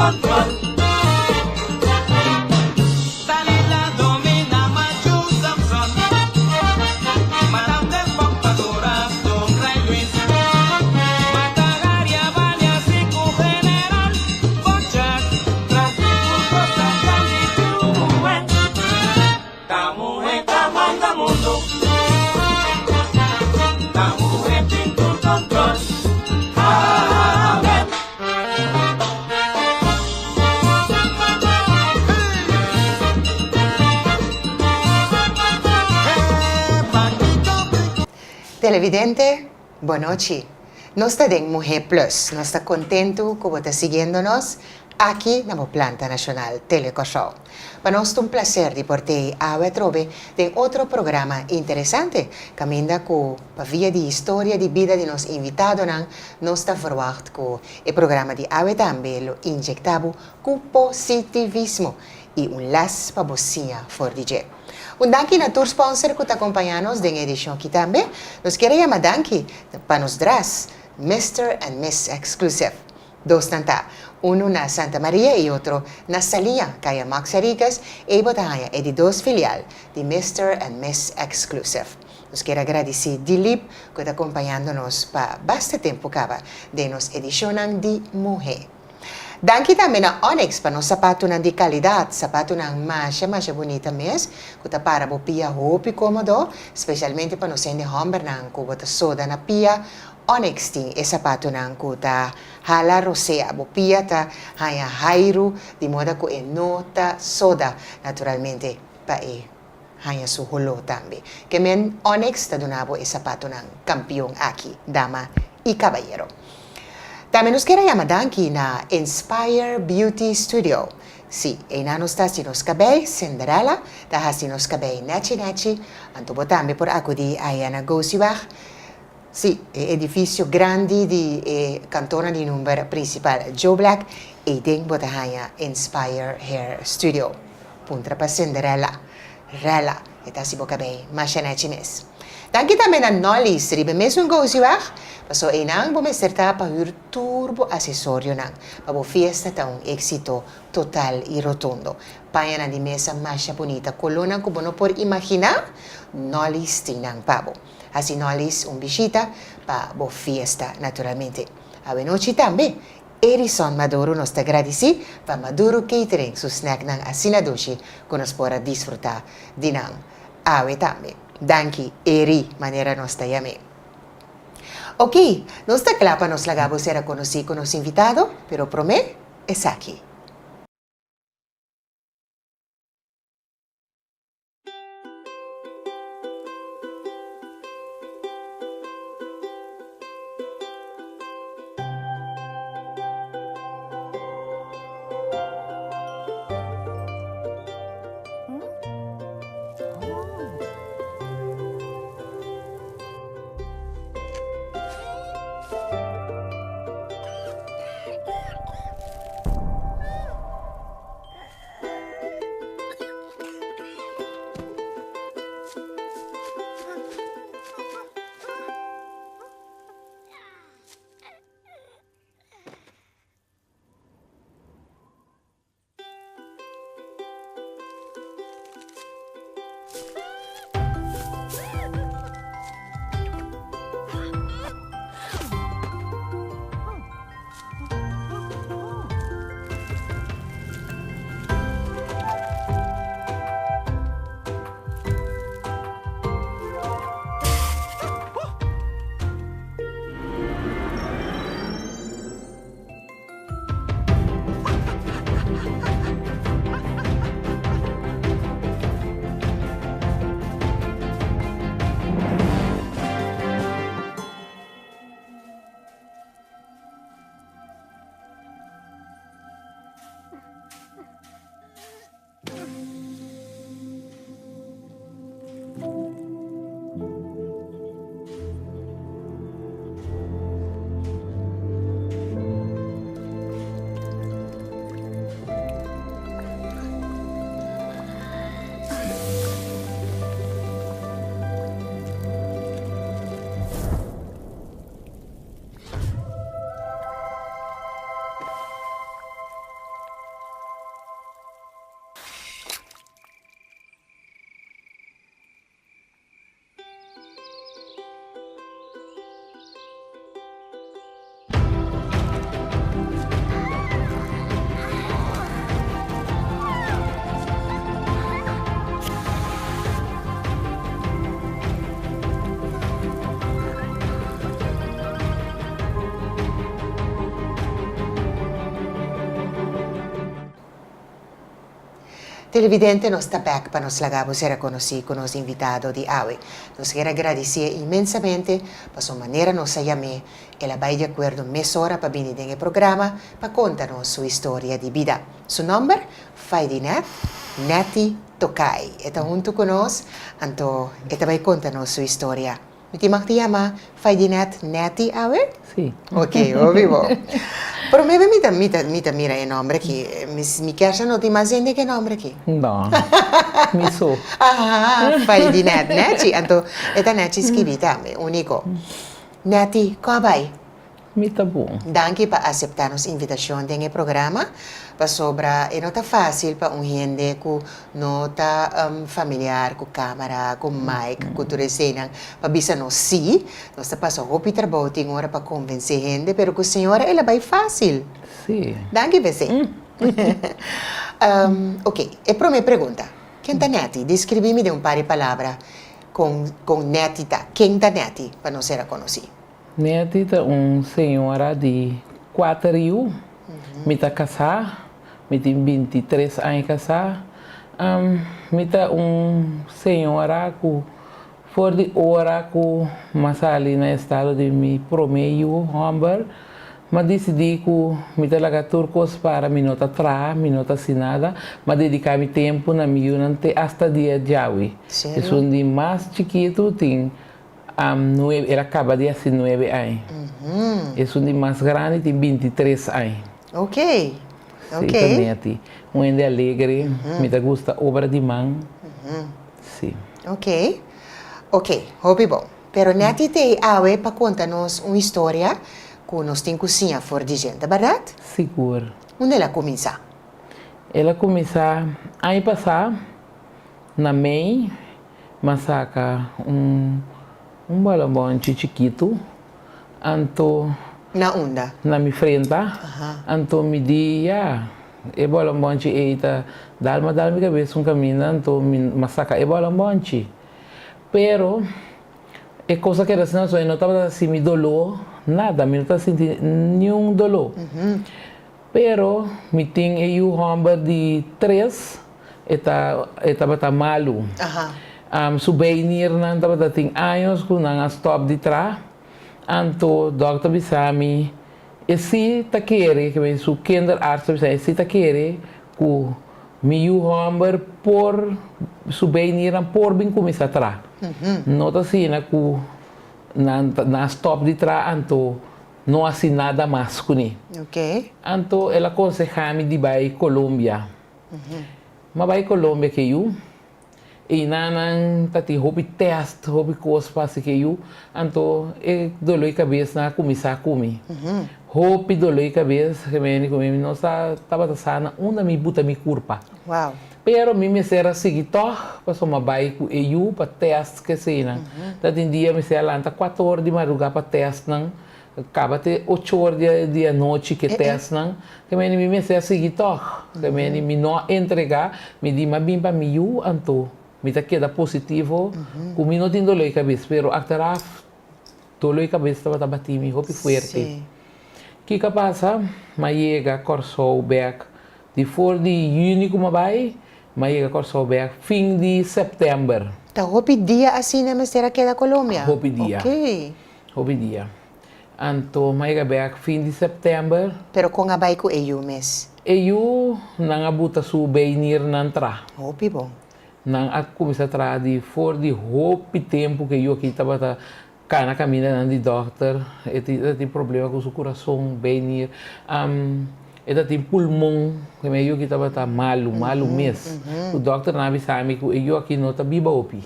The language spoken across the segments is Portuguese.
control. Dalila domina Machu Samson, Madame de Pompadoras, Don Rey Luis, Matagaria, Vania, Siku General, Bochak, Transfigurgo, Tacandi, Tuwen, Tamuhe, Tamanda Mundo, Tamuhe, Pintur Control. Amen. Televidente, boa noite. Nós está em Mujer Plus. Nós está contento que você está seguindo-nos aqui na Planta Nacional Teleco-Show. Para nós é um prazer de poder a trove de outro programa interessante, caminda com a via de história de vida de nos invitados, nós está verwacht com o programa de ave também lo injectado com positivismo e las para você for DJ. Un danki na tour sponsor que está acompanhando-nos na edição aqui também. Nós queremos chamar danki para nos dras Mr. and Miss Exclusive. Dos tanta, uno na Santa Maria e outro na Salia, kaya Max Arigas, e botaya é de dois filial de Mr. and Miss Exclusive. Nós queremos agradecer Dilip que está acompanhando-nos para bastante tempo cava de nos edição de Mujer. Danke também na Onyx para nos sapato de qualidade, sapato mais bonita mesmo, que tá para bo pia roupa e cômodo, especialmente para nos sende homem nang que bota soda na pia. Onyx tem e sapato nang que tá hala rosea, bo pia tá haya hairu, de modo que nota soda naturalmente para haya su holo também. Que men Onyx tá donavo e sapato nang campeão aqui, dama e caballero. Também nos queremos chamar aqui na Inspire Beauty Studio. Sim, e na nos está nos cabelo Cinderella, está assim nos cabelo nechi, anto também por acudir aí na Gosiwach. Sim, edifício grande de cantona de número principal Joe Black e tem bota aí Inspire Hair Studio. Punta para Cinderella, rela, está assim o cabelo mais nechi mesmo. Danke também na Nolly's, ribe mesmo em Gosiwach. Paso inang bumeserta pa hur turbo accessorio nang pa fiesta ta un éxito total y rotundo. Payana di mesa más bonita colona como no por imaginar, Nolly's tinang pabo. Así Nolly's un visita pa bo fiesta naturalmente. A noche también. Erison Maduro nos te agradeci pa Maduro Catering su snack nang asinadoshi que nos podrá disfrutar di nang. Awe también. Danki eri manera nos te llame. Ok, nos está claro nos lagamos ser a conocer con los invitados, pero promé es aquí. televidente nos está back para nos lagar você reconhecer con los invitados de hoy. Nos quiero agradecer inmensamente por su manera nos llamar. Ela vai de acordo meia hora para vir en el programa para contarnos su historia de vida. Su nombre, Faidinet Neti Tokai. Está junto con nos, então ela vai contarnos su historia. ¿Te llama Faidinet Neti, a ver? Sí. Ok, vivo. Pero me mira el nombre aquí. Mi casa no te más gente que nombre aquí. No. Miso. Ah, Faidinet Neti. Então, esta Neti escrita, único. Neti, como vai? Muito bom. Danke por aceitar nossa invitação no programa. Para sobra, não está fácil para gente que não está familiar com câmera, com mic, com tudo isso. Para bisa nós sim, nós está passando o trabalho tem hora para convencer gente, mas com a senhora ela vai fácil. Sim. Danke você. Ok, a primeira pergunta. Quem está Neti? Descrevi-me de par de palavras com Netita. Quem está Neti para não ser reconhecido? Neti é senhora de 4 anos. Me está casada. Me tem 23 anos casada. Me está senhora que for de hora que mas ali no estado de mi promeio Humber. Mas decidi que me está lagar turcos para me não atrás, me não assinada, mas dedicar meu tempo na minha unante hasta dia de hoje. Sério? É um de mais chiquito tem ele acaba de 19 anos. É um de mais grande tem 23 anos. Ok. Sim, também. Um de alegre, me gusta obra de mão. Sim. Ok. Ok, hobby bom. Pero Neti te awe para contar-nos uma história que nós temos cozinha fora de gente, verdade? Seguro. Onde ela começa? Ela começou ano passado, na May, massacra balão chiquito, anto Na onda. na minha frente, anto me dia, e balão eita, dá-me cabeça caminho, anto massacra e balão pero é coisa que era assim, eu não estava assim, me dolor, nada, me não estava sentindo nenhum dolor. Pero me tem o homem de 3, estava malo. Souvenir não estava tem anos com não stop de trás. Anto doctor bisami, e se tá querer que me su kinderarts bisami, se tá querer que me o homem por souvenir por bem começar atrás. Não tá assim na que na stop de trás anto não assim nada mais com ele. Ok. Anto ela aconselha-me de ir Colômbia. Mas vai Colômbia que eu e nanang tati hobi test hobi coisa passa que eu anto e dolor cabeça na começar a comer. Hobi dolor cabeça que me comer não estava sana uma me buta me curpa. Wow. Pero me será seguir passou uma vai com eu para test que sei não. Tati dia me será lá 4 horas de madrugada para test não. Acaba de 8 horas de noite que teste, não? Que me será seguir que me não entregar, me diz mas bem para mim anto me tá queda positivo, com me não tem dolor de cabeça, pero atrás dolor de cabeça estava batendo me roupa forte. Que passa? Mas chega Corsol back de for de junho como vai, mas chega Corsol back fim de setembro. Tá hopi dia assim na mestera que da Colômbia. Hopi dia. Ok. Hopi dia. Anto mas chega back fim de setembro. Pero com a baiko e eu mes. Eu não abuta souvenir não tra. Hopi bom. Não a começar a tra de for de hopi tempo que eu aqui estava na caminhada de doctor, ele tem problema com o coração, venir, ele tem pulmão, que eu que estava malo mesmo. O doctor não avisava que eu aqui não está viva opi.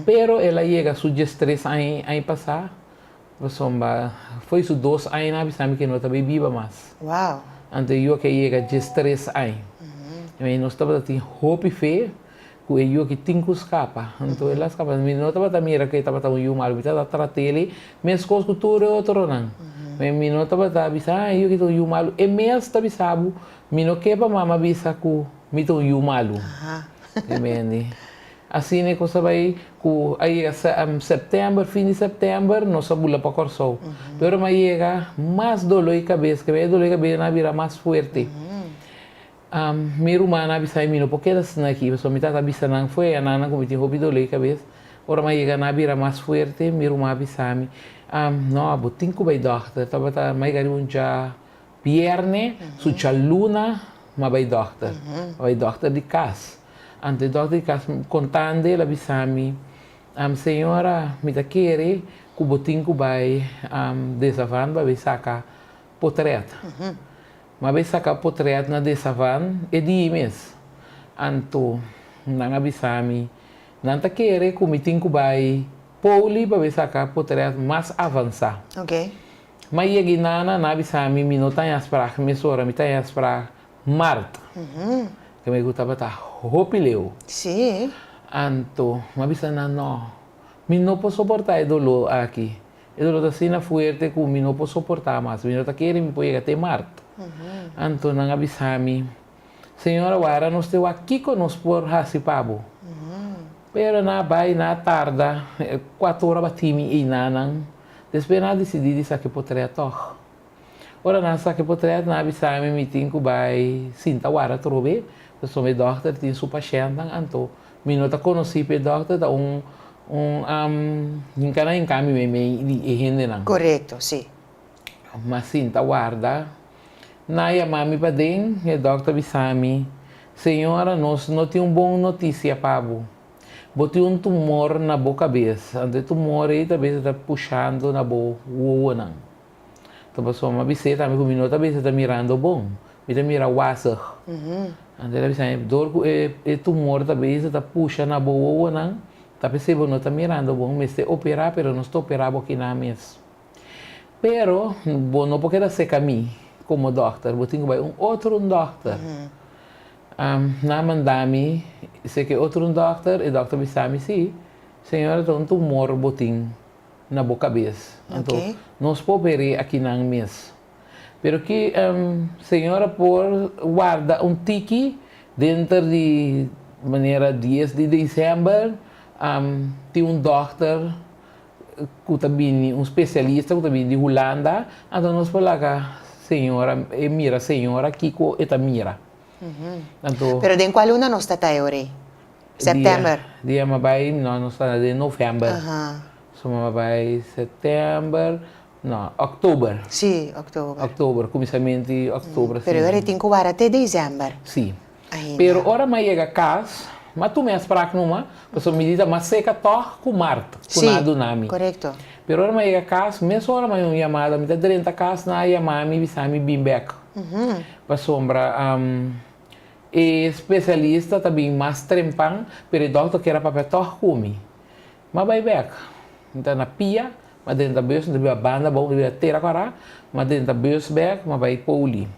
Pero ela chega a sugerir 3 anos passar, foi isso 2 anos não avisava que não está viva mais. Wow. Então eu que chega a 3 anos. Mas nós estava tem hope fé. Que eu que tinha que escapar, então ela escapa. Não estava mira que estava tão eu mal, estava tratando, mas coisas que tudo outro não. Mas não estava bisa, eu que estou eu mal, e mesmo estava bisabo, não quer para mama bisa que me estou eu mal. Entende? Assim é que vai, que aí setembro, fim de setembro, nós sabula para Corsol. Pero mas chega mais dolor de cabeça, que mais dolor de cabeça na vira mais forte. Mi rumah na bisa mino porque das na aqui, so mitad bisa nang foi anana como tinha hopi dole cabeça. Ora mais chega na bira mais forte, mi rumah bisa mi. No, botin ko bay doctor, taba ta mai gari unja pierne, su luna, ma bay doctor. Bay doctor di cas. Ante doctor di cas contande la bisa mi. Senhora, me tá querer, que o botinho que vai dessa van vai sacar potret. Mas vai sacar potret na dessa van é de mês. Anto, não avisami, não tá querer que o botinho que vai poli vai sacar potret mais avançado. Ok. Mas e nana na avisami, me não tá em asprach, me sora, me tá em asprach, Marta. Que me gostava tá ropileu. Sim. Anto, mabisa na no. Mi no puedo soportar el dolor aquí. El dolor así na fuerte que mi no puedo soportar más. Mi no te quiere, mi puede llegar a Marta. Anto, nang avisami. Senhora, agora nós estamos aqui conosco por Hasipabo. Pero na vai, na tarda, 4 horas batimi e nanang. Depois na decidi de saque potreia toch. Ora na saque potreia, na avisami, mi tinko vai sinta agora trobe. So meu doctor tinha su paciente, anto. Mi não tá conheci pe doctor tá em cada em caminho e gente não. Correto, sim. Mas sim, tá guarda. Na ia mami para dentro, o doctor bisami, senhora, nós não tem boa notícia para botei tumor na boca cabeça. Ante tumor aí talvez está puxando na boca o não. Então pessoal, mas você também com minuto talvez está mirando bom, me tá mira waser. Ante ela bisami, dor o tumor talvez está puxa na boca não. Tá percebendo, não está mirando bom, mas está operar, pero não está operando aqui na mesa. Pero, bom, não pode ser caminho como doctor, vou ter que ir outro doctor. Na mandami, sei que outro doctor, e doctor me sabe sim, senhora tem um tumor botim na boca cabeça. Então, não se pode operar aqui na mesa. Pero que senhora por guarda tiki dentro de maneira 10 de dezembro, tem doctor que também especialista que também de Holanda, então nós falamos senhora, mira senhora Kiko eta mira. Então, pero de qual luna não está aí? Setembro. Dia mabai, não está de novembro. So mabai setembro, não, outubro. Sim, outubro. Outubro, começamento de outubro. Pero agora tem que ir até dezembro. Sim. Pero ora mais chega casa, mas tu mesmo para que numa, pessoa medida mas seca toh com Marta, com nada nami. Correto. Pero ora mais chega casa, mesmo ora mais uma chamada, me dá dentro da casa na chamada me bisami bimbek. Para sombra especialista também mais trempang, pero doutor que era para toh comi. Mas vai back. Então na pia, mas dentro da bus, dentro da banda, bom, dentro da terra mas dentro da bus back, mas vai poli.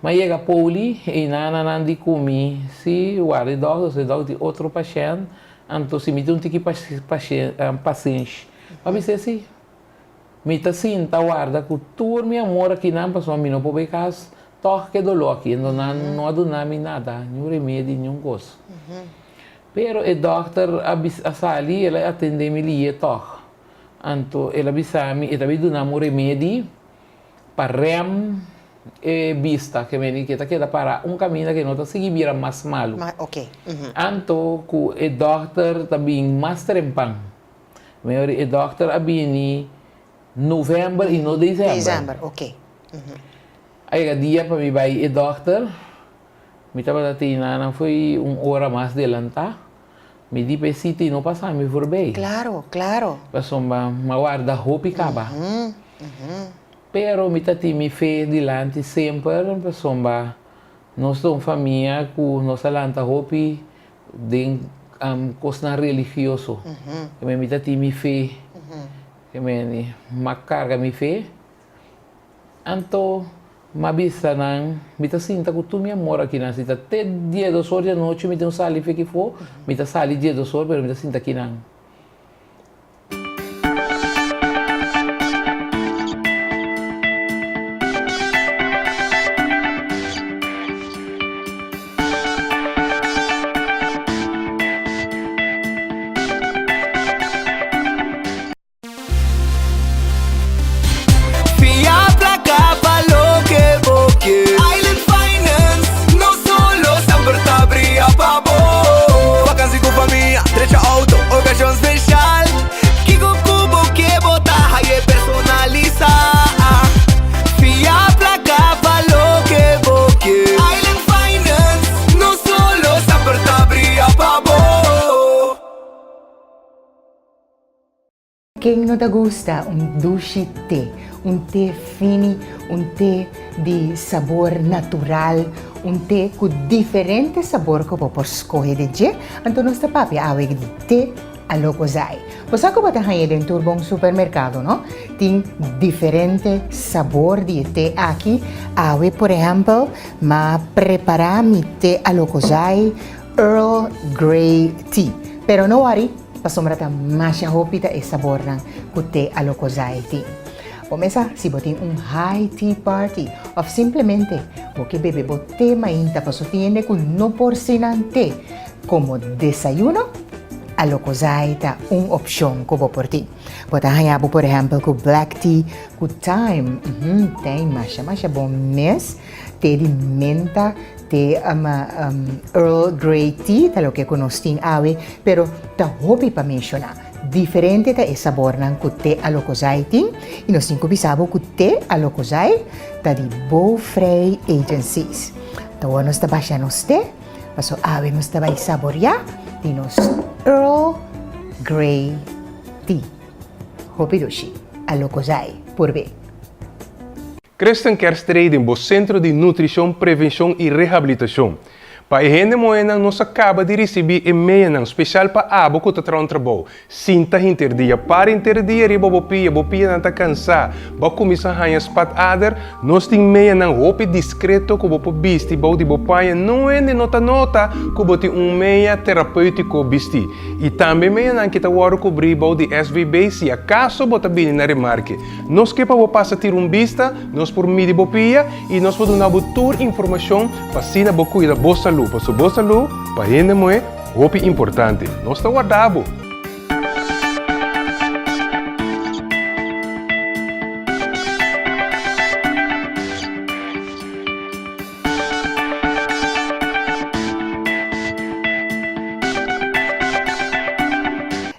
Mas chega poli e nana de comi, se o doutor de outro paciente, então se me tem que paciente, mas você se me tá sim, tá guarda que tudo meu amor aqui não passou, me não pode casa, toque dolor aqui, então não adunami nada, nenhum remédio, nenhum gosto. Pero o doctor asali, ela atende me lia toque. Então, ela bisami, e também donamos remédio para rem e vista, que me diz que está para caminho que não está seguindo mais malo. Ok. Então, o doctor também mais trempang. O doctor abini novembro e não dezembro. Dezembro, ok. Aí, o dia para me vai o doctor, me estava não foi hora mais adelantar. Me di pe siti não passar me for bem. Claro, claro. Passou uma guarda roupa e caba. Pero me tati me fez dilante sempre, passou nós somos família que nós alanta roupa de coisa religioso. Que me tati me fez, que me macarga me fez. Então mabisa nang mita sinta que tu me amor aqui na cita até dia 2 horas da noite me tem sali que for mita sali dia 2 horas pero mita sinta aqui nang Island Finance, no quem não te gusta um dulce té, um té fino, um té de sabor natural, um té com diferente sabor que você escolhe de dia, então nós papi awe de té alocozai. Você que você tem dentro de um supermercado, não? Tem diferente sabor de té aqui. Awe, por exemplo, ma preparar mi té alocozai Earl Grey Tea. Pero não worry, pasombra ta masha hopita e sabor ng té alocozai tea. Começa se você tem high tea party ou simplesmente você bebe bote mainta para sostiene com no porcinante como desayuno, alocozai ta opção como por ti. Pode hayabo por exemplo com black tea, com thyme, tem masha bom mês, té de menta, té Earl Grey tea, tal que conosting awe, pero ta hopi pa mencionar. Diferente ta e sabor ng té alocozai ting, e nós cinco bisabo té alocozai ta di Bow Frey Agencies. Tawa nos ta basya nos té, paso awe nos ta bay saborya, di nos Earl Grey Tea. Hopidoshi, alocozai, por B. Christian Kerstreden bo Centro de Nutrição, Prevenção e Reabilitação. Para a gente moeda nós acaba de receber e-mail especial para abo que está trabalhando. Sinta interdia, para interdia, riba bopia não está cansado. Ba começar a spat ader, nós tem meia não roupa discreto que bopo bisti, ba de bopaia não é de nota que bote meia terapêutico bisti. E também meia não que tá waro cobrir ba de SVB se acaso bota bem na remarque. Nós que para passa ter vista, nós por midi bopia e nós podemos dar tour informação para sina bo cuida bo saúde. Para sua boa saúde, para a gente é muito importante. Nós estamos guardados.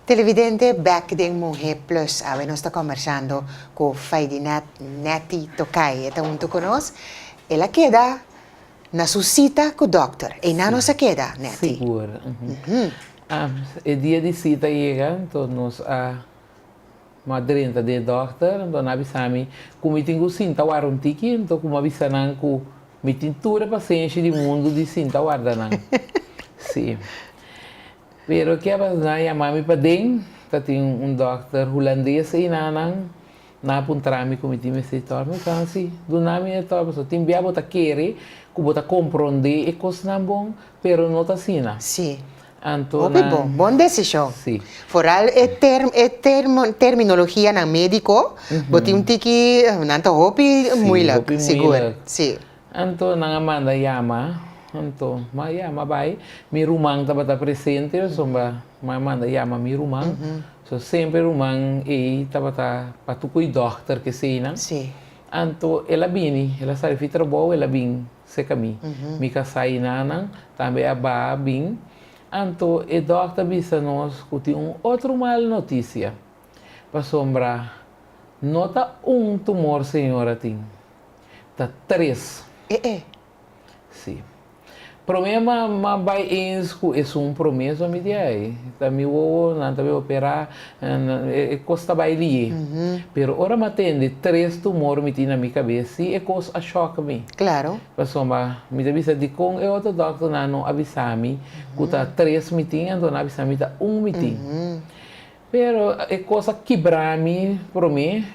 Televidente, back din Mujer Plus. Awe, nós está conversando com Faidinat Neti Tokay. Esta junto con nós. Ela queda na sua cita com o doutor. E não nos queda, Neti. Seguro. O dia de cita chega, então nós a madrinha de doutor, então avisamos como tenho cinta guarda tiki, então como avisamos que me tintura paciente do mundo de cinta guarda não. Sim. Pero que na chamami pa din, tem doutor holandês e na puntrami como time se torna assim, do nome é torna, so timbia bota querer, que bota compreender e coisa não bom, pero não tá sina. Sim. Anto bom decisão. Sim. Foral terminologia na médico, boti tiki nanta hopi muilag, seguro. Sim. Anto nang Amanda yama, anto mayama bai, mi rumang tabata presente, so ba Amanda yama mi rumang. So sempre rumang e tabata patukoy doctor que sina. Sim. Anto ela bini, ela sai fi trabalho, ela bin se kami. Mi kasay nanang, também aba bin. Anto e doctor bisa nós que outro mal notícia. Pa sombra, nota tumor senhora tem. Tá 3. Sim. Problema mas eens é promessa me diai. Também não também operar custa baile. Pero ora matende 3 tumor me tem na minha cabeça e coisa a choque me. Claro. Passoma me avisa de com e outro doctor não avisami que tá 3 me tem, então avisami tá 1 me tem. Pero é coisa quebrar me por mim.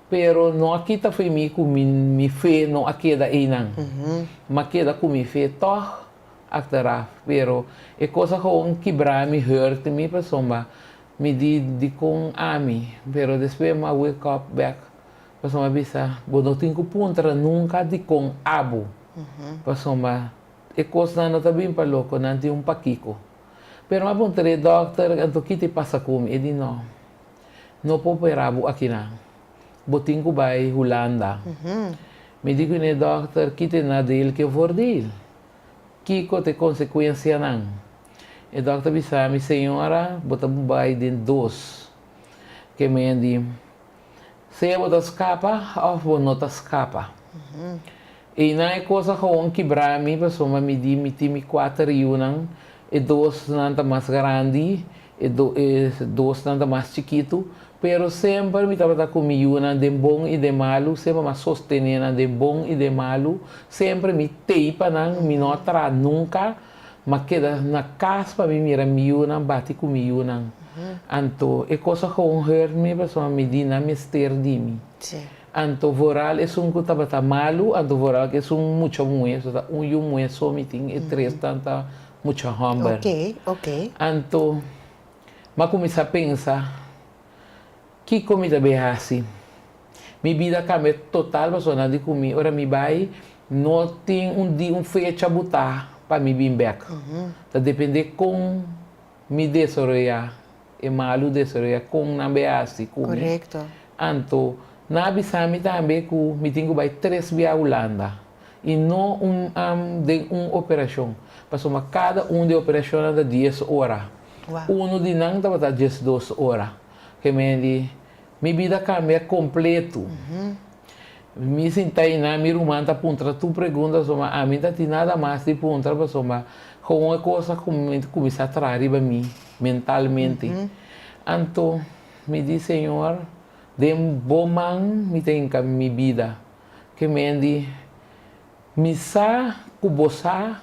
Pero não aqui tá foi me com me fe não aqui da inang. Mas queda com me fe toh actaraf. Pero é coisa com quebrar me hurt me passoma me di com ami. Pero depois me wake up back. Passoma bisa bono tinko puntra nunca di com abo. Passoma é coisa não tá bem para louco nanti pakiko. Pero mas bom ter doctor anto kiti passa com e di não. Não pode operar aqui não. Boting ko bay Holanda. Me digo ni doctor, kite na dele que vordil. Kiko te consequência não. E doctor bisa mi senhora, bota bay din 2. Que me di, se bota escapa, ou bota escapa. E na é coisa com quebrar me, pessoa me di, mi ti mi 4 yunang, e 2 nanta mais grande, e 2 nanta mais chiquito, Pero sempre me estava comigo de bom e de malo, sempre me sostenendo de bom e de malo, sempre me teipa não, me não tra nunca, mas queda na casa para me mira miúna, bate comigo não. Então, é coisa que eu hurt me, pessoa me diz na mister de mim. Sim. Então, voral é que estava malo, então voral que é muito muito, muito só me tem e três tanta muito hamburger. Ok. Então, mas comecei a pensar que comida bem assim. Minha vida cambia total, pessoa de comer. Ora, me vai, não tem dia, fecha a botar para me vir back. Tá depende com me desarrollar, é malo desarrollar com na bem assim. Correto. Então, na Bissami também que me tenho vai 3 via Holanda. E não de uma operação. Passou cada de operação de 10 horas. Wow. De não estava 12 horas. Que me diz, minha vida cambia completo. Me sentei na minha irmã tá punta tu perguntas sobre a mim tá nada mais de punta sobre com uma coisa que começa a trazer para mim mentalmente. Então me diz Senhor, de bom man me tem que minha vida que me diz me sa kubosa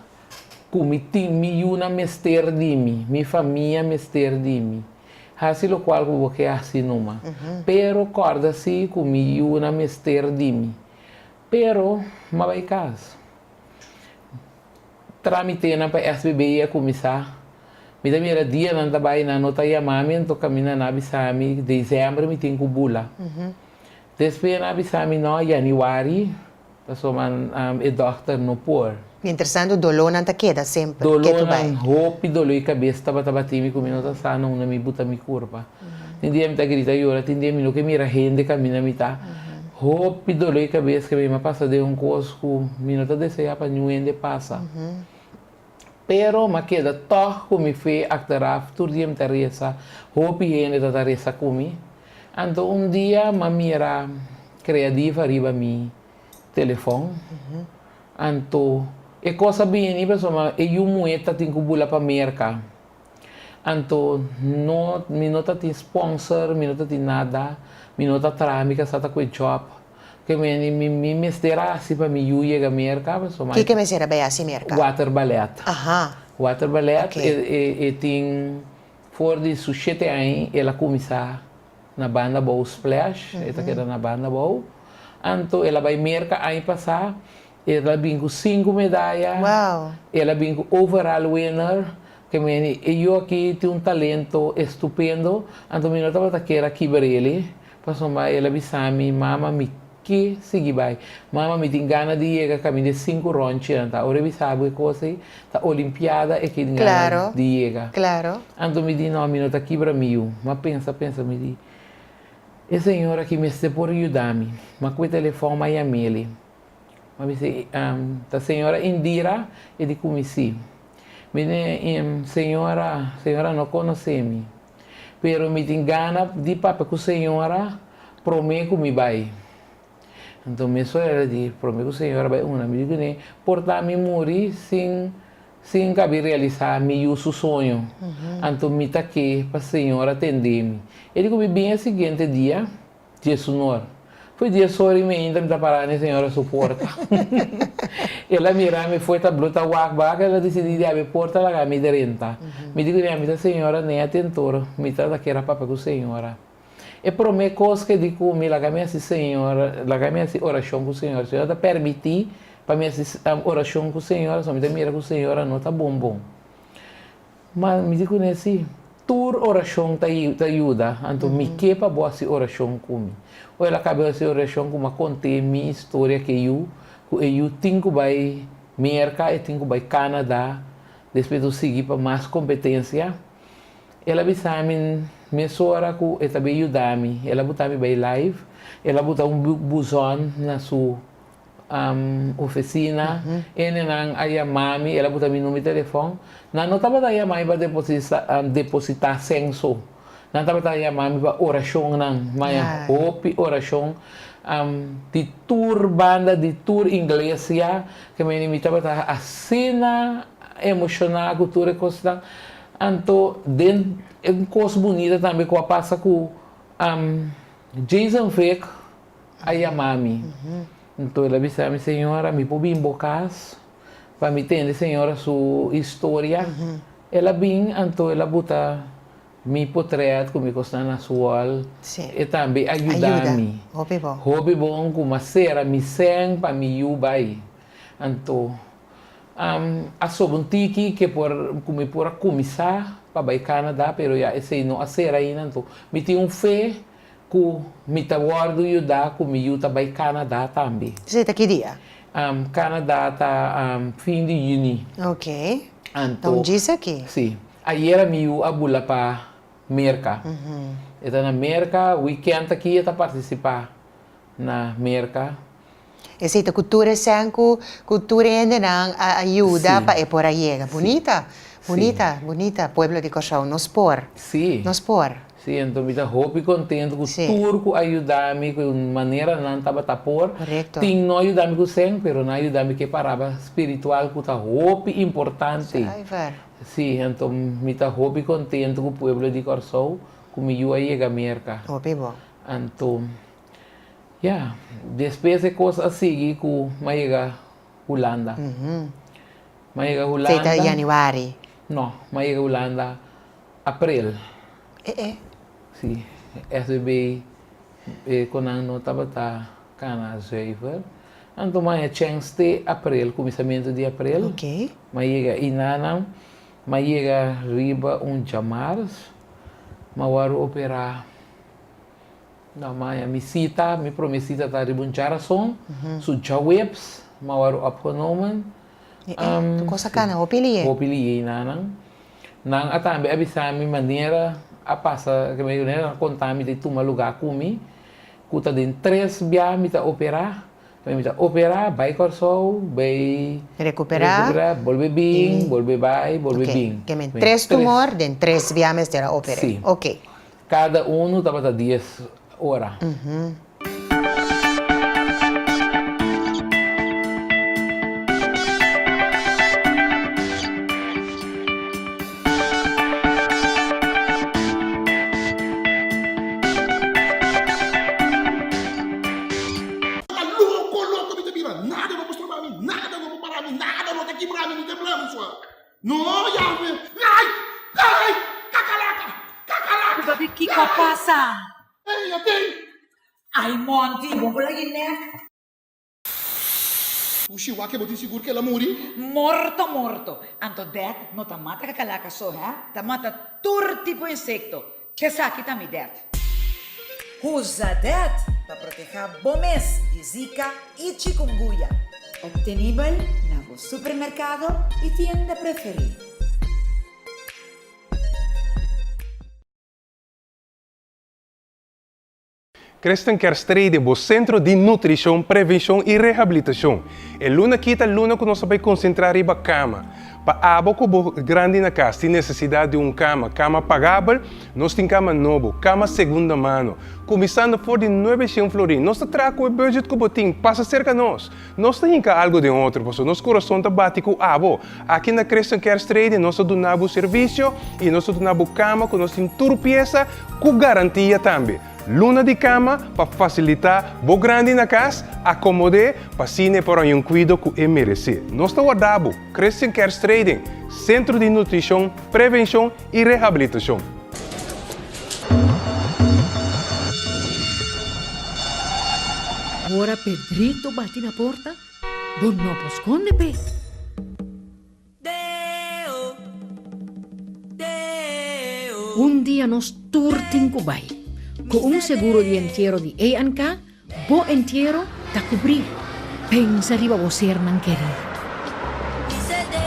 kumiti mi una mester de mim, minha família mester de mim. Assim lo qual eu vou assim numa. Pero corda se comigo na mester de mim. Pero mas vai caso. Tramite na para SBB ia começar. Me da minha dia não trabalha na nota chamamento caminha na Bissami dezembro me tem bula. Depois na Bissami no januário, passou é doctor no por. Interessante, o dolor não te queda sempre. Dolor não, roupa e dolor e cabeça, estava time comigo, não está não me buta me curva. Tem dia me tá grita eu, tem dia me que mira gente caminha me tá. Roupa e dolor e cabeça que me passa de cosco, me não tá deseja para ninguém passa. Pero ma queda toco me fe actaraf, tur dia me tá resa, roupa e gente tá resa comigo. Então dia ma mira criativa arriba mi telefone. Então é coisa bem, pessoal, é uma moeda que tem que bula para mercar. Então, não tem sponsor, não tem nada, não tem trâmite, só tem job. Que me mestera assim para me ir a mercar, pessoal. O que me será bem assim mercar? Water ballet. Water ballet, e tem, for de 7 anos, ela começar na banda Bow Splash, ela queda na banda Bow. Então, ela vai mercar aí passar. Ela vem com 5 medalhas. Wow. Ela vem com overall winner. Que eu aqui tenho talento estupendo. Então, eu estava aqui para ele. Passou ela disse a mim, mama, me que seguir vai. Mama, me tem ganas de ir a caminho de 5 ronches. Então, agora sabe coisa, a Olimpiada é que tem ganas de ir. Claro. Então, me diz, não, eu estou aqui para mim. Mas pensa, me diz. A senhora que me está por ajudar-me. Mas com o telefone, mas é ele. A senhora Indira e de comisi. Senhora não conhece-me. Pero me tem gana de papo com a senhora, promete que me vai. Então, minha senhora diz, promete que a senhora vai uma. Me diz, portar-me morrer sem caber realizar meu sonho. Então, me está aqui para a senhora atender-me. Ele digo, bem, o seguinte dia, dia sonoro. Foi dia sorry me ainda me tá parando a senhora suporta. Ela mira me foi tabluta walk ela decidiu abrir porta lá me derenta. Me digo a senhora nem atentora, me tá daquela papa com a senhora. E promete coisa que digo me lá me senhora, lá me oração com a senhora. A senhora permitir para me oração com a senhora, só me mira com a senhora não tá bom. Mas me digo nesse tur oração te ajuda, então me quepa boa se oração comigo. Ou ela acabou de oração com uma conte minha história que eu tenho que vai mercar e tenho que vai Canadá, depois eu seguir para mais competência. Ela me minha sogra que ela também ajuda-me, ela botar-me bem live, ela botar busão na sua oficina, e não a mami, ela botar meu número de telefone, não estava a mãe para depositar censo. Não estava a mãe para oração, não, mas hope oração, de tour banda, de tour igreja, que me estava a cena emocional, cultura coisa. Então, é uma coisa bonita também que passa com Jason Vick, aí a mami. Então ela disse a minha senhora, me pôr bem bocas, para me entender, senhora, sua história. Ela bem, então ela bota me portrait, como está na sua e também ajuda-me. Hobby bom. Hobby bom, como ser me sen para me yubai. Então, a sobrantiki que como por começar para ir Canadá, pero já esse não a ser ainda, então me tem fé que me tá guardo ajudar que me ajuda para ir Canadá também. Você está que dia? Canadá tá fim de junho. Ok. Então diz aqui. Sim. Aí era meu abula para Merca. Então na Merca, weekend aqui está participar na Merca. Essa cultura sanco, cultura ainda não ajuda para ir por aí. Bonita, bonita, bonita. Pueblo de Cachau, nos por. Sim. Nos por. Sim, então me dá roupa e contente que o turco ajuda-me de maneira não estava tapor. Correto. Tem não ajuda-me com sangue, mas não ajuda-me que parava espiritual que está roupa importante. Ai, ver. Sim, então me dá roupa e contente com o pueblo de Corsou, como eu aí a Merca. Hobby bom. Então, depois de coisas assim, que eu chega Holanda. Chega Holanda. Você está em januário? Não, chega Holanda abril. Sim, SB quando não estava cana zever. Então, mas é chance de abril, começamento de abril. Ok. Mas chega inanam, mas chega riba jamars, mas waru operar. Não, mas me cita, me promessita tá ribunchara som, suja webs, mas waru opgenomen. Coisa cana, opili. Opili inanam. Nang atambe abisami maneira a passa que me né contar me de tuma lugar comi cuta de 3 dia me tá operar vai Corsou vai recuperar volver bem volver vai volver bem que men 3 tumor de 3 viames de opera sim. Ok cada tava 10 horas No, Yahweh! Ai! Ai! Cacalaca! Babi, que passa? Ei, até! Ai, Monty, vamos por aí, né? O Chihuahua que botin seguro que ela morri? Morto. Anto det, não tá mata cacalaca só, hein? Tá mata todo tipo de insecto. Que saque tá me det. Usa det para proteger bomes de zika e chikungunya. Obtenível no supermercado e tienda preferida. Creston Kerstrede é o Centro de Nutrição, Prevenção e Reabilitação. É luna quita luna que nós vamos concentrar em cama. Para abo que grande na casa tem necessidade de cama pagável, nós temos cama novo, cama segunda mão. Começando por de 900 florin, nós temos o budget que botim, passa cerca de nós. Nós temos algo de outro, porque nosso coração está batendo com abo. Aqui na Creston Kerstrede, nós damos serviço e nós damos cama com nós temos tudo peça com garantia também. Luna de cama para facilitar o grande na casa, acomodar para cine para um cuidado que é merece. Nós estamos guardando Creston Kerstrede, Centro de Nutrição, Prevenção e Reabilitação. Ora Pedrito bate na porta, don não posconde pe. Dia nos turting kubay. Com seguro de entierro de A&K, bo entierro ta cubrir. Pensa riba bo ser nang querer.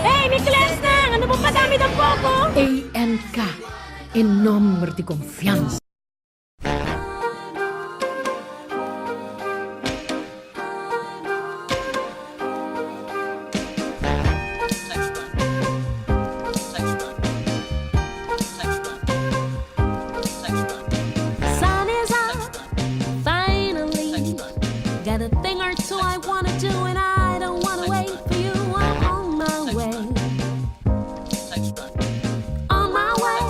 Hey, may class na! Ano po padami ng poco? A&K, en nombre de confianza. Sun is up, finally. Got a thing or two I wanna do and I don't wanna wait for you. I'm on my way. On my way.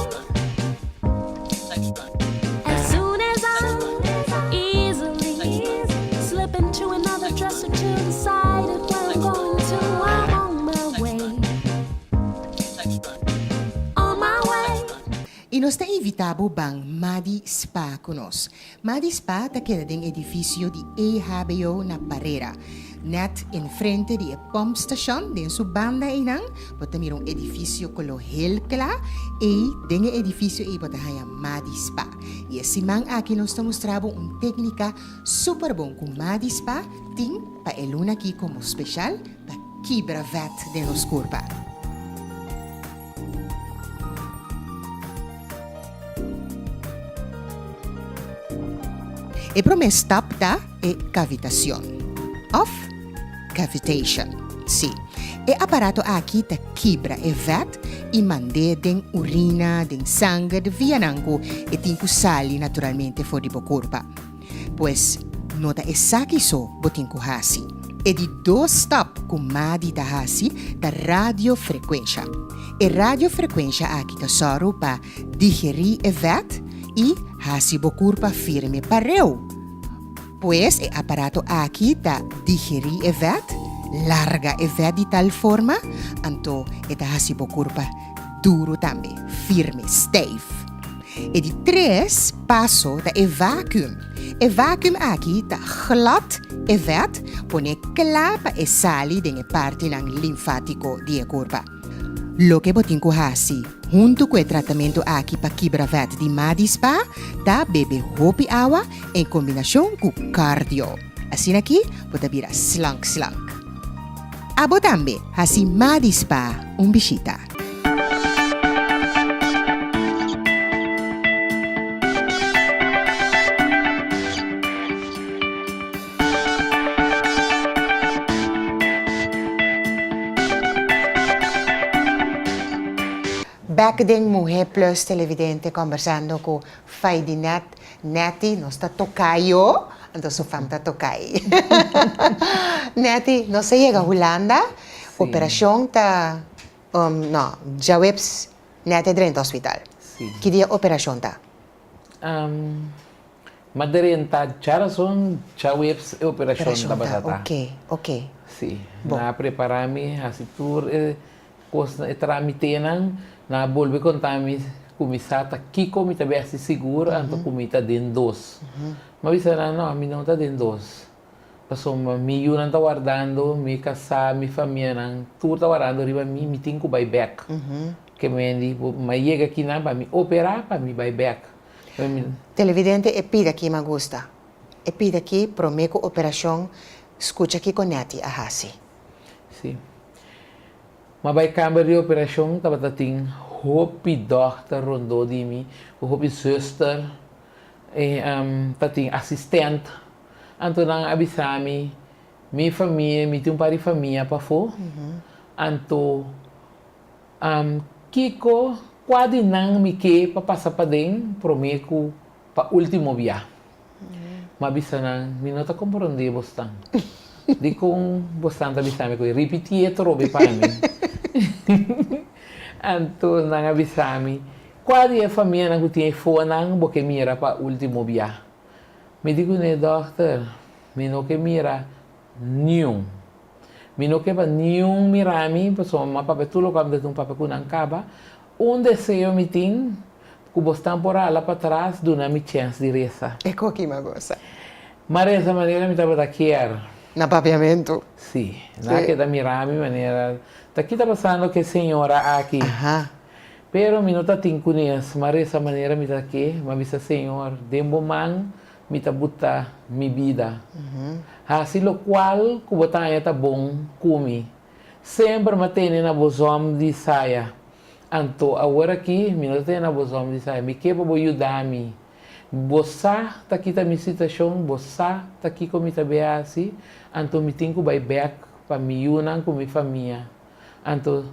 E nós estamos invitando bang Madi Spa conosco. Madi Spa está queda em edifício de EHBO na Barreira. Net em frente de pump station, den su banda inang, bota mir edifício colo heel kla, e den edifício e bota haya Madi Spa. E esse man aqui nós estamos mostrando uma técnica super bom com Madi Spa, tem para eluna aqui como especial, para quebra vet de nos corpa. E prome stop da e cavitação. Of cavitation. Sim. E aparato aqui ta quebra e vet e mande den urina, den sangue de vianango e tinco sali naturalmente fora do corpo. Pois nota e saki so botinco hasi. E di 2 stop com madi da hasi da radiofrequência. E radiofrequência aqui ta soro pa digerir e vet e hasi bo corpo firme pareu. Pues el aparato aquí da digerir e vet, larga e vet de tal forma, anto eta hasibo curpa duro también, firme, stijf. E de 3 passo da e vacuum. E vacuum aqui da glad e vet, pone clapa e sali de parte ng linfático de curpa. Lo que botinco hasi, junto com o tratamento aqui para quebra vet de Madi Spa, da bebe hopi água em combinação com cardio. Assim aqui, pode virar slank. Abo também, hasi Madi Spa, bisita. Back then, Mujer Plus televidente conversando com Faidi Neti, nós está tocayo, então sua fama está tocai. Neti, nós chega a Holanda, operação está, não, já webs Neti dentro do hospital. Sim. Que dia a operação está? Maderenta, cara son chaweps operação da batata. Ok. Sim. Bom. Na preparar-me, assim, tur, coisa, tramitenan, na bolbe contami começar tá aqui como tá bem seguro anto como tá dentro dos mas isso não a mim não tá dentro dos passou me eu não tá guardando me casa me família não tudo tá guardando riba me tenho que buy back que me di mas chega aqui não para me operar para me buy back Televidente e pida aqui me gusta e pida aqui prometo operação escuta aqui com Neti a hasi sim. Mas vai câmara de operação, estava tem hopi doctor rondou de mim, hopi zuster, e tem assistente, então nang avisami, minha família, me tem um par de família para fora, então Kiko quase não me quer para passar para dentro, prometo para último viagem, mas avisando, me não está compreendendo bastante, digo bastante avisami, repetir trobe para mim. Então, nang avisami, quase a família não tinha fone, porque mira para o último viagem. Me digo, né, doutor, me não que mira nenhum. Me não que para nenhum mirami, pessoal, mas para tudo como de um papel que não acaba, desejo me tem, que você por lá para trás, dona me chance de reza. é com que me gosta Mas dessa maneira me estava daqui. na papiamento Sim, naquela mirami maneira. Aqui está passando que a senhora aqui. Pero mi nota tem conhece, mas dessa maneira me está aqui, mas a senhor, dembo man, me está buta mi vida. Assim, lo qual, que botar está bom, comi. Sempre me tem na bosom de saia. Então, agora aqui, me não tem na bosom de saia. Me quebra para ajudar-me. Bossa, tá aqui tá minha situação, bossa, tá aqui como está bem assim. Então, me tenho que buy back para me unir com minha família. Então,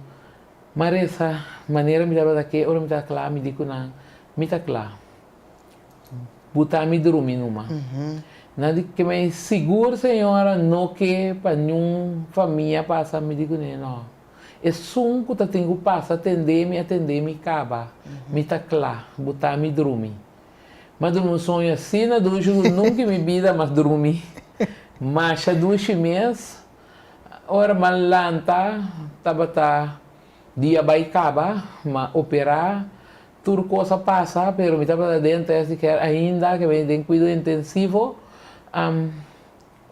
mas essa maneira me dava daqui, ora me está claro, me digo não, me está claro. Botar me dormir numa. Nada que me seguro, senhora, não que para nenhuma família passa, me digo não. É só que eu tenho que passar, atender, me acaba. Me está claro, botar me dormir. Mas um sonho assim, na ducha, nunca me vida, mas dormir. Mas a ducha mês, ora malanta, tava dia vai acabar, mas operar, tudo coisa passa, pero me estava dentro de que ainda que vem de cuidado intensivo,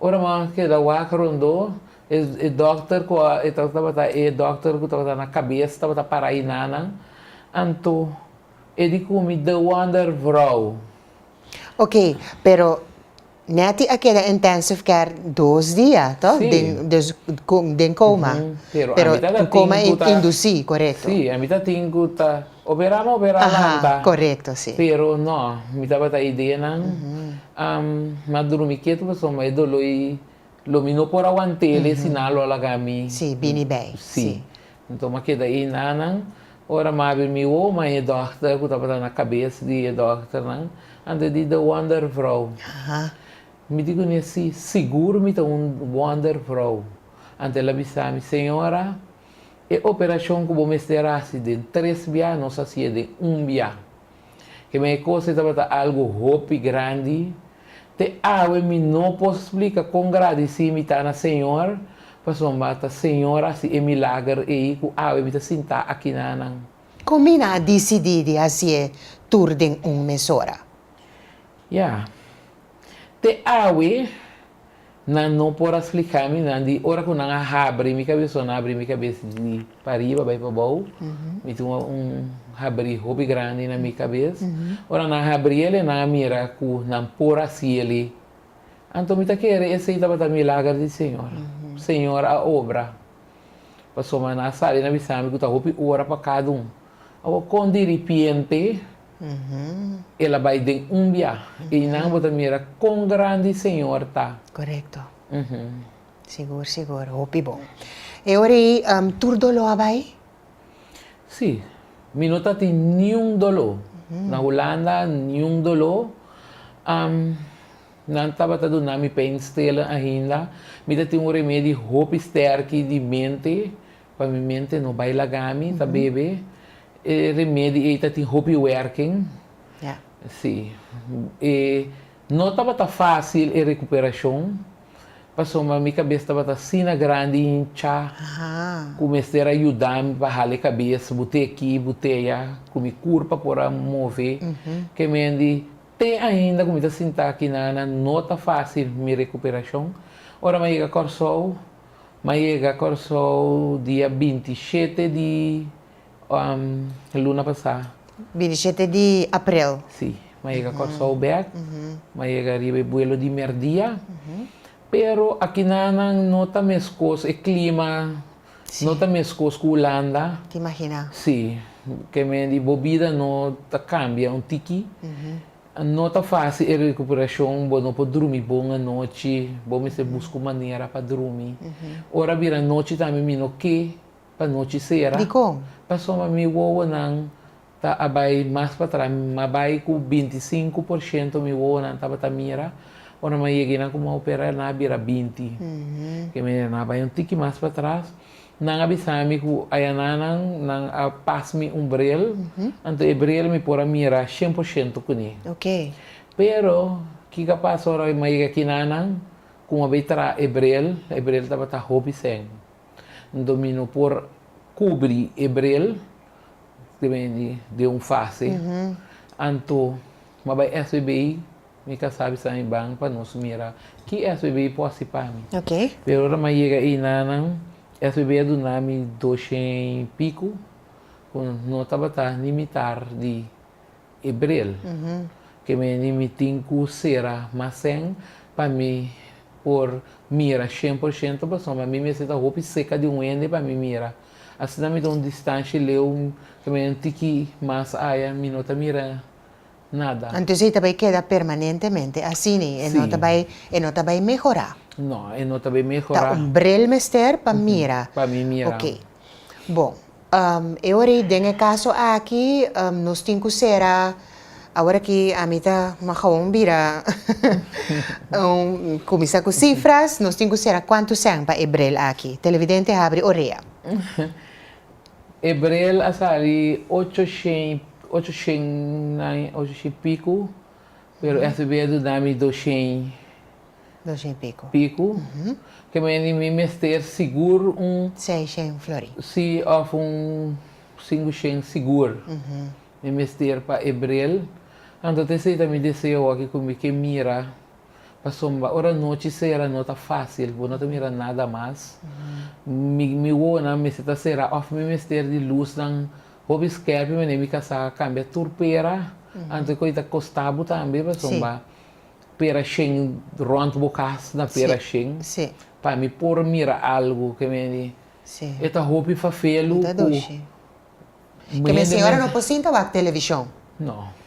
ora mais que da waka rondou, o doctor que estava na cabeça, estava para aí nana, anto ele come the wonder vrouw. Ok, pero neti aquela intensive care 2 dias, tá? Sim. Den coma. Pero a mitad coma tem que induzi, correto? Sim, a mitad tem que estar operamos Ajá, lanta. correcto, sí. Pero no, me estava a ideia não, mas dormir quieto, pessoal, mas lo mino por aguantele, sinalo la gami. Sí, bini bem. Sim. Então, mas que daí não, ora mais me o, mas é doctor, que estava na cabeça de doctor não, ande de the wonder vrouw. Ajá. Me digo nesse seguro me tá wonder vrouw. Ante ela bisa mi senhora, e operação que vou estar de 3 dias, não sei se é de 1 dia. Que me coisa estava algo hope grande. Te me não posso explicar com agradecimento me tá na senhora, passou mata senhora se é milagre e com me tá sentar aqui na nan. Como na decidi assim tour den mesora? Yeah. Te não por explicar me não de hora que não abre minha cabeça de para riba vai para baixo, me tem abre hobby grande na minha cabeça, ora não abre ele não mira com não por assim ele, então me tá querer esse estava da milagre de Senhor a obra, passou mas na sala na bisame que tá hobby hora para cada com de repente ela vai de dia e não bota mira com grande Senhor tá. Correcto. Seguro. Hopi bom. E ora tour dolo abai? Sim. Mi não tem nenhum dolor. Na Holanda, nenhum dolor. Não estava dando nome painkiller ainda. Me tem remédio hope sterke de mente. Para minha mente não vai lagami, tá bebê. Remédio aí tem hope working. Yeah. Sim. E não estava fácil a recuperação. Passou uma minha cabeça estava sina grande incha. Comecei a ajudar-me para ralar a cabeça, botei aqui, botei lá, com minha curva para mover. Que me tem ainda como sentar aqui não está fácil minha recuperação. Ora, mas chega Corsol dia 27 de luna passada. 27 de abril. Sim, mas chega Corsol back, mas chega arriba vuelo de merdia. Pero aqui não está mescos, o clima não está mescos com Holanda. Te imagina? Sim, que me bebida não cambia tiki. Não está fácil a recuperação, não pode dormir bom à noite, bom se busca maneira para dormir. Ora vira noite também me não que para noite será. De como? Passou a me voa não tá abai mais para trás, abai com 25% me voa não tá para mira. Ora mas cheguei como operar na vira 20. Que me na vai tiki mais para trás. Nang abisami ko ayanan nang pasmi brel, anto brel mi pora mira 100% kuni. Ok. Pero kika paso ora maiga kinanang kung abitra brel taba ta hobi seng. Domino por cobrir brel depende de fase. Anto mabay SBI mi kasabi sa ibang pa no sumira ki SBI po asipami. Ok. Pero ora maiga inanang SBB do nome 200 pico, não estava limitar de Abril, que me limitem com será, mas sem para mim por mira 100%, mas mim me senta roupa seca de ende para mim mira. Assim também dá distância leu que me tiki mas aya me não mira nada. Então você também queda permanentemente assim e não vai melhorar. Não, não também melhorar. Tá brel mester para mira. Para mim mira. Ok. Bom, eu ori dengue caso aqui, nós temos que ser agora que a mita macawong bira começar com cifras, nós temos que ser quanto são para Ebrel aqui. Televidente abre oreia. Ebrel asali 800 pico, pero SBB do nome 200 pico, que me mester seguro 600 flori. se of 500 seguro, me mister para Hebrel. Então, te sei também deseo aqui comigo que mira, pasomba, ora noite será nota fácil, não te mira nada mais. Me wona, me se será off me mister de luz, não, hobby skerp, me nem casa cambia turpera, então coisa costabo também, pasomba, pera shen, rond bocas na pera shen, Sim. para me por mira algo que me Sim. eta hobby fa felo, Tá doce. Que minha senhora não posinta a televisão. não.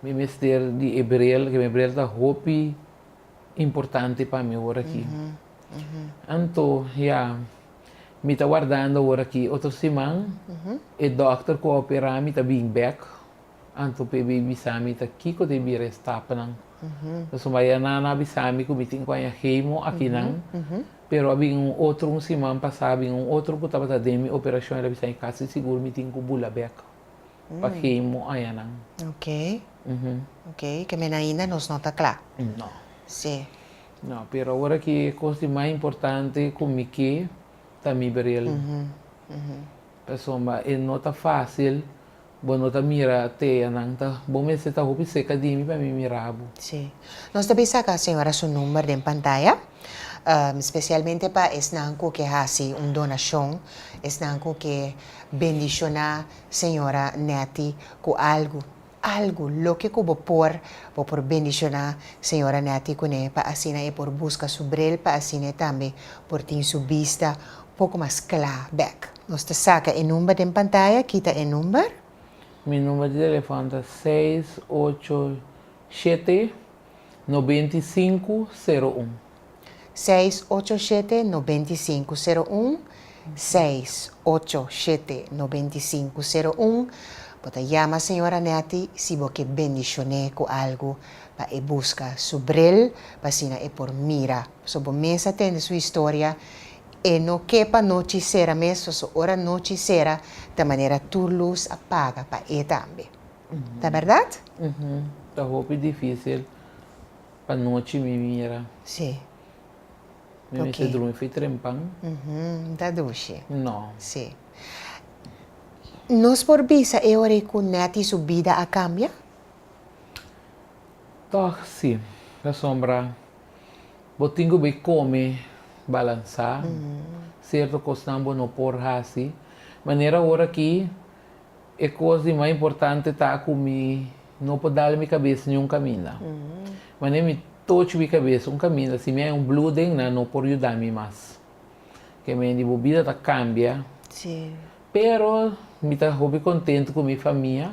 Me mister de Hebrel, que me Hebrel da hobby importante para mim agora aqui. Então, me está guardando agora aqui outra semana, e doctor que opera me está bem back, então pe baby sami está aqui que te bira estapa não. Então, vai na bisami que me tem com a heimo aqui não, pero abing outro semana passado, outro que estava da demi operação ela bisa em casa seguro me tem com bula back. Para heimo aí não. Ok. Ok, que minha ainda nos nota claro. Não. Sim. Não, pero agora que a coisa mais importante comigo que também berel. Pessoal, é não tá fácil, bom não tá mira até não tá, bom mas você tá roupa seca de mim para mim mirabo. Sim. Nós também saca a senhora seu número em pantalla, especialmente para esnanco que hasi donação, esnanco que bendiciona senhora Neti com algo lo que vou por bendicionar senhora Neti com ele para assim é por busca sobre ele para assim é também por ter sua vista pouco mais clara back. Nós te saca o número em pantalla, quita o número. Meu número de telefone é 687 9501. 687-9501, 687-9501. Pode chamar a senhora Neti se você bendicione com algo para buscar sobre ele, para assim é por mira. Sobre mesa tem sua história e não quepa noite será mesmo, só hora noite será da maneira tu luz apaga para ele também. Tá verdade? Tá roupa difícil para noite me mira. Sim. Me Ok. se dorme foi trempang. Tá doce. Não. Sim. Nós por visa é hora que Neti sua vida a cambia? Toch sim. A sombra. Botingo bem come balançar. Certo costambo no por hasi. Maneira hora que é coisa mais importante tá comigo. Não pode dar minha cabeça nenhum caminho. Maneira me toque minha cabeça caminho. Se me é blooding não pode ajudar-me mais. Que minha vida tá cambia. Sim. Pero me tá hobby contente com minha família.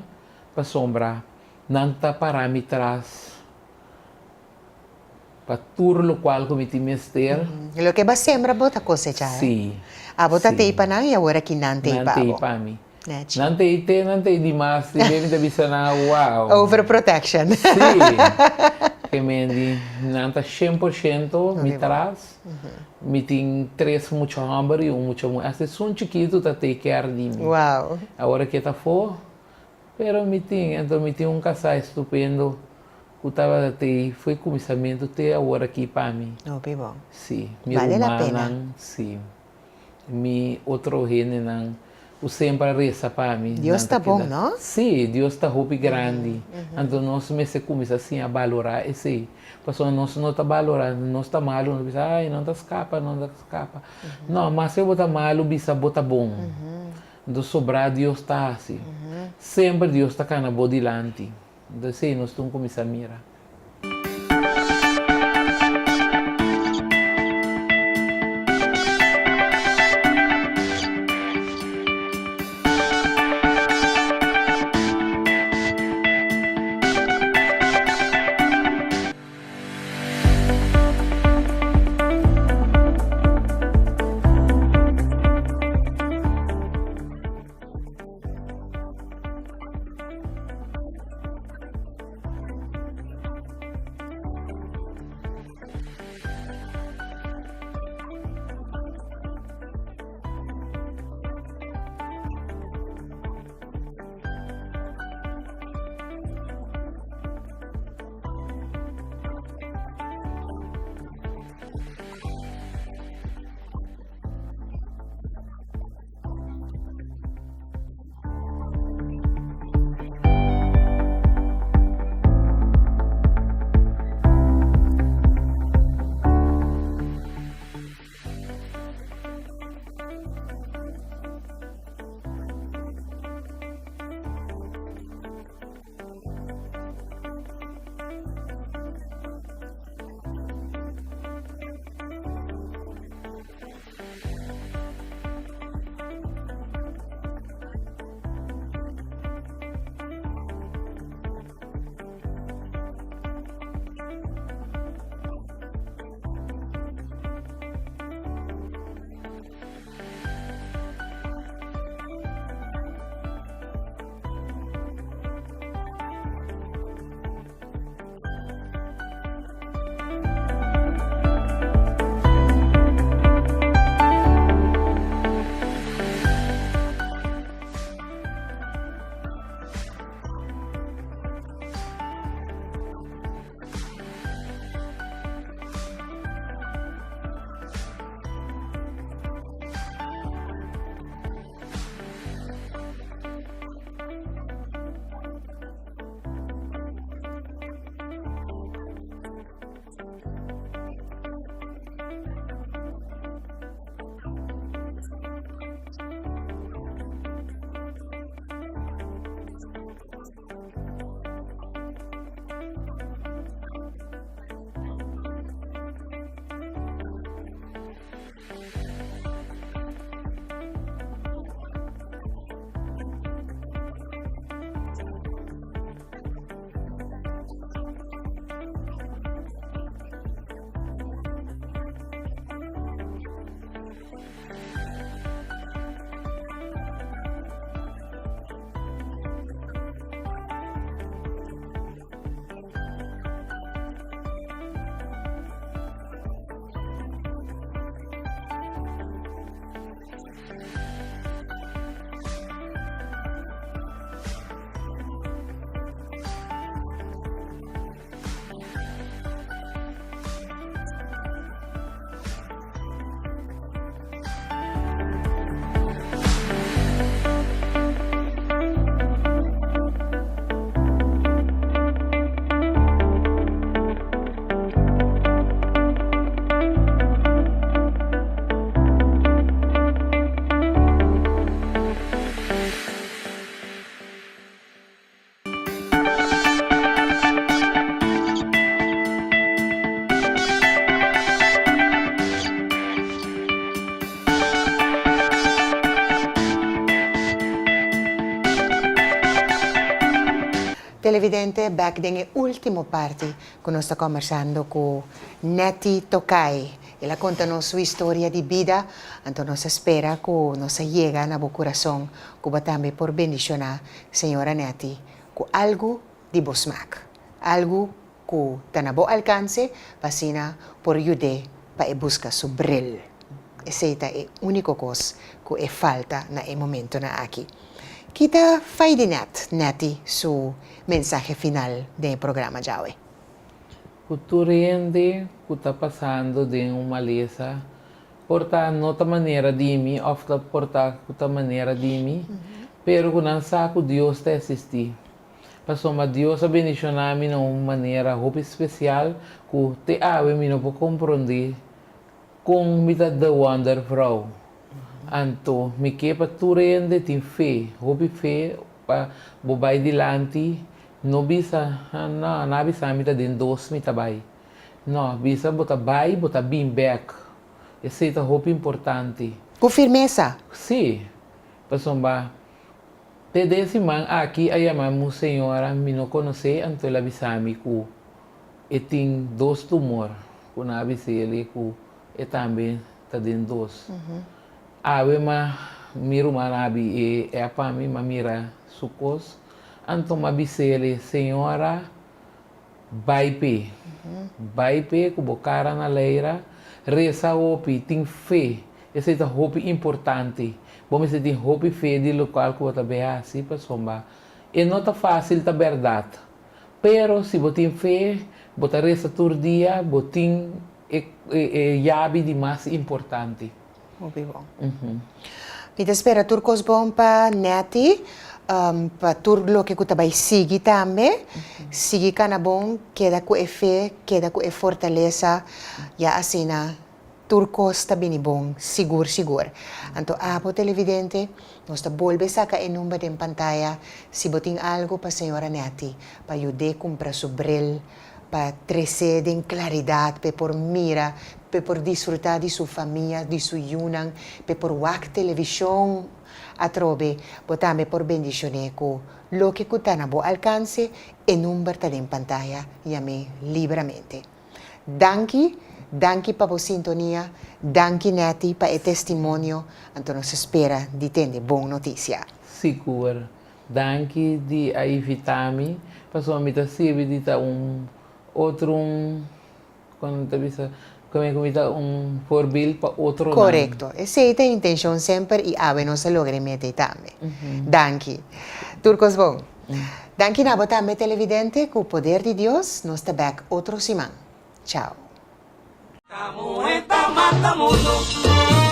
Para sombra. Não tá para me trás. Para tudo o qual que me tem mister. Lo que va sembra bota cosechar. Sim. A bota sim. teipa na e agora que não teipa. Não tem para mim. Neti. Não tem demais. Deve te avisar, uau. Overprotection. Sim. Que me não tá 100% me traz. Me tem 3 muito hambre e muito muito. Até um chiquito tá take care de mim. Uau. Agora que tá for, pero me tem, então me tem casal estupendo. Que tava até foi começamento até agora aqui para mim. No, bom. Sim. Vale a pena. Sim. Mi outro rene não. O sempre reza para mim. Deus está bom, não? Sim, Deus está roupa grande. Então nós começamos assim a valorar esse. Porque nós não está valorando, nós está malo, não bisa, ai, não está escapa, não está escapa. Não, mas se eu botar malo, bisa bota bom. Do sobrar Deus está assim. Sempre Deus está cá na bodilante. Então sim, nós estamos começando a mirar. Televidente, back din e ultimo parte quando sto conversando con Nettie Tokay. Ella contanos sua história de vida, então nos espera que nos llega na bo coração, que va também por bendicionar senhora Nettie, com algo de bosmac, algo que está na bo alcance, vacina por ayudar para buscar su brilho. Essa é a única coisa que é falta na momento na aqui. Kita fai di Nettie, su mensaje final del programa de hoy. Culturende que está passando de uma maleza, porta nota maneira de mim, ou porta outra maneira de mim, pero que não sabe que Deus te assistir. Passou mas Deus a bendicionar de uma maneira muito especial, que te ave me não pode compreender com mitad de wonder vrouw. Anto, me kepa turende tin fé, hobi fé pa bobai dilante, no bisa na bisa mita din dos mita bai. No, bisa bota bai, bota bim back. Esse é hobi importante. Com firmeza. Sim. Pasomba. Te desse man aqui ayamamu senhora me não conhece anto la bisami ku eting dos tumor, ku na bisele ku e também tá din dos. Awe ma miru marabi e apa mi mamira sukos anto mabisele senhora baipe baipe ku bokara na leira reza hopi ting fé esse é hopi importante bom se tem hopi fé de local que bota bea assim para somba e não tá fácil tá verdade pero se botin fé bota reza tur dia botin yabi de mais importante. Muito bom. Me espera turcos bom para Nettie, para tudo lo que você vai seguir também. Seguir cana bom, queda com fé, queda com fortaleza, e assim na turcos está bem bom, seguro. Então, abo televidente, nós está volve saca em número de pantalla, se botin algo para a senhora Nettie, para ajudar a comprar su brilho, para trazer em claridade, para por mira, para por desfrutar de sua família, de sua união, para por ver televisão a trove, para também por bendicionar com o que está na boa alcance e número está em pantalla e a mim livremente. Danke para a sintonia, danke Nettie para o testemunho, então nos espera de ter boa notícia. Seguro. Danke de a invitar-me, para sua mita servir de outro quando te visa como forbil para outro. Correcto. Esa es la intención siempre y a ver no se logre meter también. Danke. Turcos bon. Danke nabo también televidente con el poder de Dios nos está back otro simán. Chao. Tamu eta mata mundo.